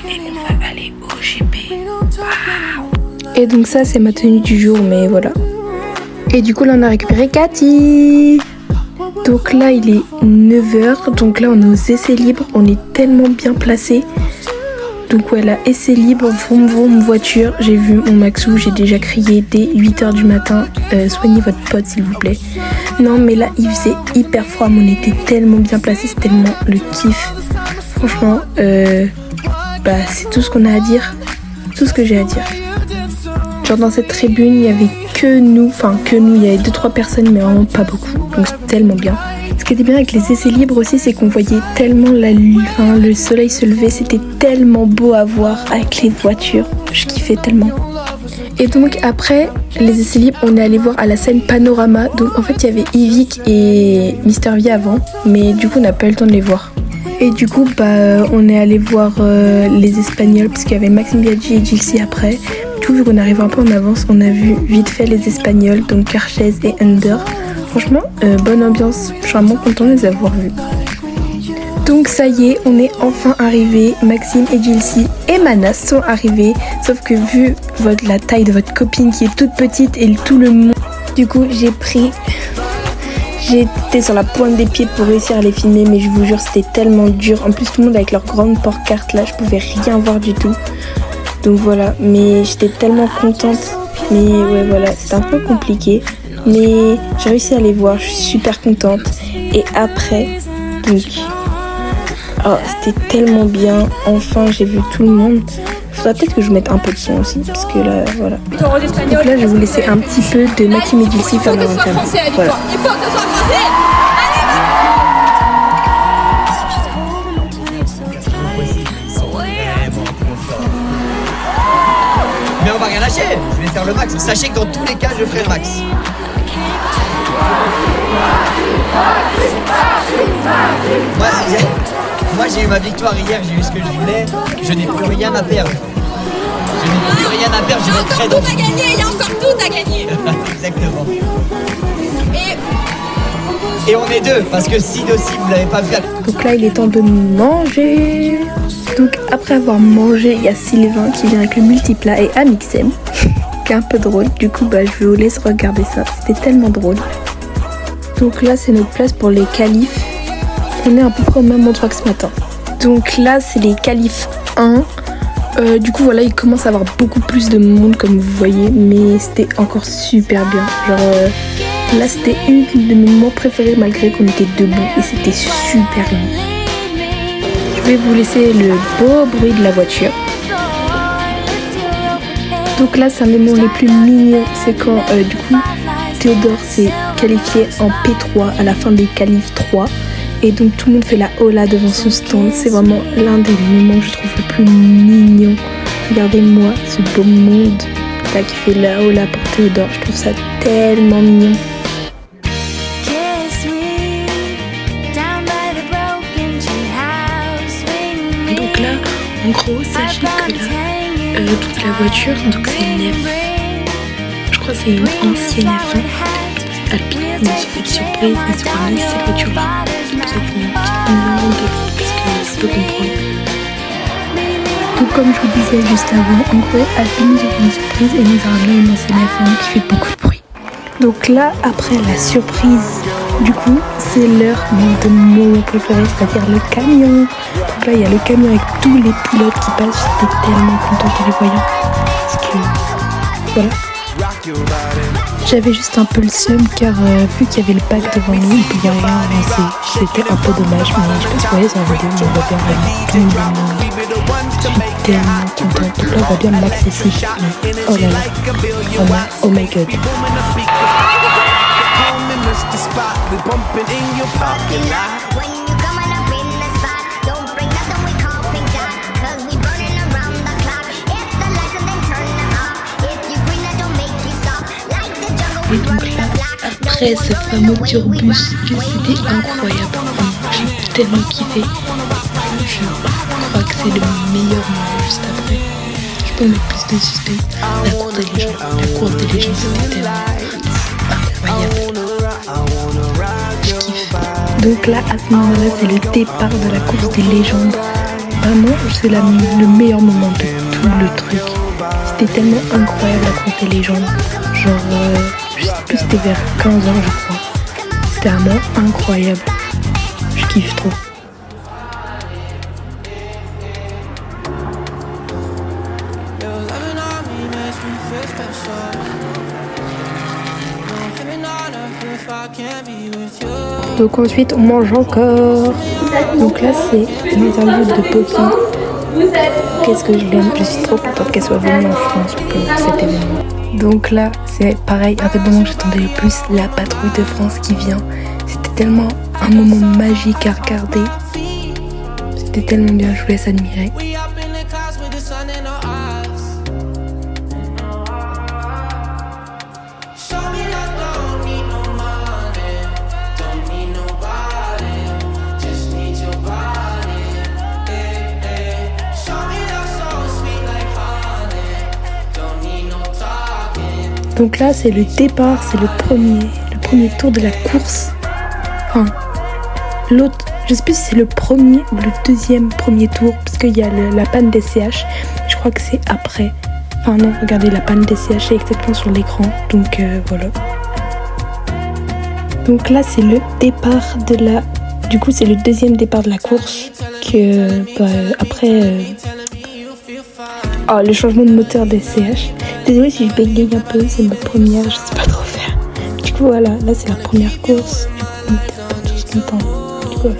et on va aller au GP. Wow. Et donc ça c'est ma tenue du jour, mais voilà. Et du coup là on a récupéré Cathy. Donc là il est 9h, donc là on est aux essais libres, on est tellement bien placés. Donc voilà, essais libres, vroom vroom voiture, j'ai vu mon Maxou, j'ai déjà crié dès 8h du matin, soignez votre pote s'il vous plaît. Non mais là il faisait hyper froid, mais on était tellement bien placés, c'est tellement le kiff. Franchement, c'est tout ce qu'on a à dire, tout ce que j'ai à dire. Genre dans cette tribune, il n'y avait que nous, il y avait 2-3 personnes, mais vraiment pas beaucoup, donc c'était tellement bien. Ce qui était bien avec les essais libres aussi, c'est qu'on voyait tellement le soleil se lever, c'était tellement beau à voir avec les voitures, je kiffais tellement. Et donc après les essais libres, on est allé voir à la scène Panorama, donc en fait il y avait Yvick et Mister V avant, mais du coup on n'a pas eu le temps de les voir. Et du coup on est allé voir les Espagnols, parce qu'il y avait Maxime Biaggi et Gilles après. Du coup vu qu'on arrive un peu en avance, on a vu vite fait les Espagnols, donc Carchez et Under. Franchement, bonne ambiance, je suis vraiment contente de les avoir vus. Donc ça y est, on est enfin arrivés. Maxime et Gilles et Manas sont arrivés. Sauf que vu la taille de votre copine qui est toute petite et tout le monde, du coup j'étais sur la pointe des pieds pour réussir à les filmer, mais je vous jure c'était tellement dur. En plus tout le monde avec leur grande porte-carte là, je pouvais rien voir du tout. Donc voilà, mais j'étais tellement contente. Mais ouais voilà, c'était un peu compliqué. Mais j'ai réussi à les voir, je suis super contente. Et après, donc, c'était tellement bien. Enfin, j'ai vu tout le monde. Il faudra peut-être que je mette un peu de son aussi, parce que là, voilà. Donc là, je vais vous laisser un petit peu de Maxime et Dulcie faire leur interview. Voilà. Il faut que ce soit français. Mais on va rien lâcher, je vais faire le max. Sachez que dans tous les cas, je ferai le max. Moi j'ai eu ma victoire hier, j'ai eu ce que je voulais. Je n'ai plus rien à perdre. Je n'ai plus rien à perdre, je vais très Il y a encore tout à gagner, il y a encore tout à gagner. Exactement. Et on est deux, parce que si aussi vous l'avez pas vu. Donc là, il est temps de manger. Donc après avoir mangé, il y a Sylvain qui vient avec le multiplat et Amixem, qui est un peu drôle. Du coup, je vous laisse regarder ça. C'était tellement drôle. Donc là, c'est notre place pour les qualifs. On est à peu près au même endroit que ce matin. Donc là, c'est les qualifs 1. Du coup, voilà, il commence à avoir beaucoup plus de monde, comme vous voyez. Mais c'était encore super bien. Genre, là, c'était une de mes moments préférés, malgré qu'on était debout. Et c'était super bien. Je vais vous laisser le beau bruit de la voiture. Donc là, c'est un des moments les plus mignons. C'est quand, du coup, Théodore s'est qualifié en P3 à la fin des qualifs 3. Et donc tout le monde fait la hola devant son stand. C'est vraiment l'un des moments que je trouve le plus mignon. Regardez-moi ce beau monde là qui fait la hola pour Théodore. Je trouve ça tellement mignon. Donc là, en gros, sachez que là, toute la voiture, donc c'est une F. Je crois que c'est une ancienne F1 Alpine, mais c'est fait de surprise, mais c'est vraiment cette voiture-là. C'est pour ça que je mets une petite numéro parce que ça peut comprendre. Donc comme je vous disais juste avant, en gros, Alpine nous a fait une surprise et nous a ramené une ancienne F1 qui fait beaucoup de bruit. Donc là, après la surprise, du coup, c'est l'heure de mon moment préféré, c'est-à-dire le camion. Donc là, il y a le camion avec tous les pilotes qui passent. J'étais tellement contente en les voyant. Parce que, voilà. J'avais juste un peu le seum car vu qu'il y avait le pack devant nous, il pouvait rien avancer. C'était un peu dommage, mais je pense que vous voyez sur la vidéo, mais on voit bien vraiment tout le monde. Je suis tellement contente. Donc là, on voit bien Max ici. Oh là là. Oh my god. Et donc là, après ce fameux tourbus, c'était incroyable. J'ai tellement kiffé. Je crois que c'est le meilleur moment juste après. Je peux mettre plus de suspense. La course des légendes. La course des légendes, c'était tellement incroyable. Je kiffe. Donc là, à ce moment-là, c'est le départ de la course des légendes. vraiment, c'est le meilleur moment de tout le truc. C'était tellement incroyable à raconter les gens. Genre, je sais plus, c'était vers 15 ans, je crois. C'était vraiment incroyable. Je kiffe trop. Donc ensuite on mange encore. Donc là c'est une interview de Poki. Qu'est-ce que je l'aime. Je suis trop contente qu'elle soit venue en France pour cet événement. Donc là c'est pareil, un des moments que j'attendais le plus, la patrouille de France qui vient. C'était tellement un moment magique à regarder. C'était tellement bien, je vous laisse admirer. Donc là c'est le départ, c'est le premier tour de la course. Enfin, l'autre, je sais plus si c'est le premier ou le deuxième premier tour, parce qu'il y a la panne des CH, je crois que c'est après. Enfin non, regardez, la panne des CH est exactement sur l'écran, donc voilà. Donc là c'est le départ de la... Du coup c'est le deuxième départ de la course, que après... le changement de moteur des CH. Désolée si je bégaye un peu, c'est ma première, je sais pas trop faire. Du coup voilà, là c'est la première course. Du coup on était tous contents. Du coup voilà.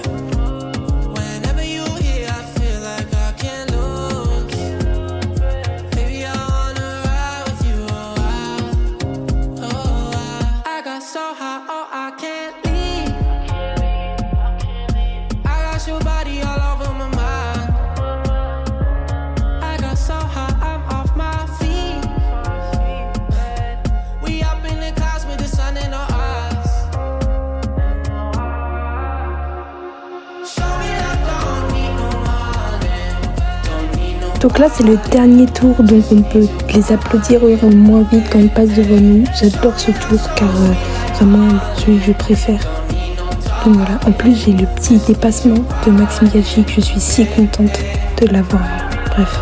Donc là c'est le dernier tour, donc on peut les applaudir moins vite quand ils passent devant nous. J'adore ce tour car vraiment celui que je préfère. Donc voilà, en plus j'ai le petit dépassement de Maxime Gadjic, je suis si contente de l'avoir vu. Bref.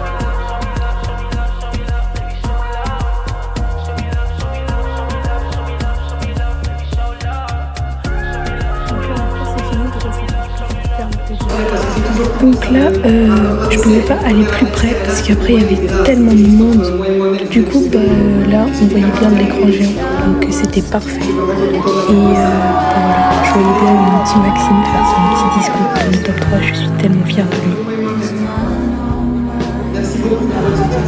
Donc là, je pouvais pas aller plus près parce qu'après il y avait tellement de monde. Du coup, là, on voyait bien l'écran géant, donc c'était parfait. Et voilà, je voyais bien mon petit Maxime faire son petit discours de top 3. Je suis tellement fière de lui. Merci beaucoup pour votre soutien.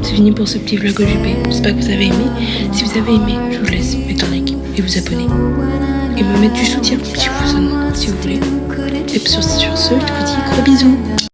C'est fini pour ce petit vlog OJP. J'espère que vous avez aimé. Si vous avez aimé, je vous laisse mettre un like et vous abonner. Et me mettre du soutien si vous voulez. Et sur ce, je vous dis gros bisous.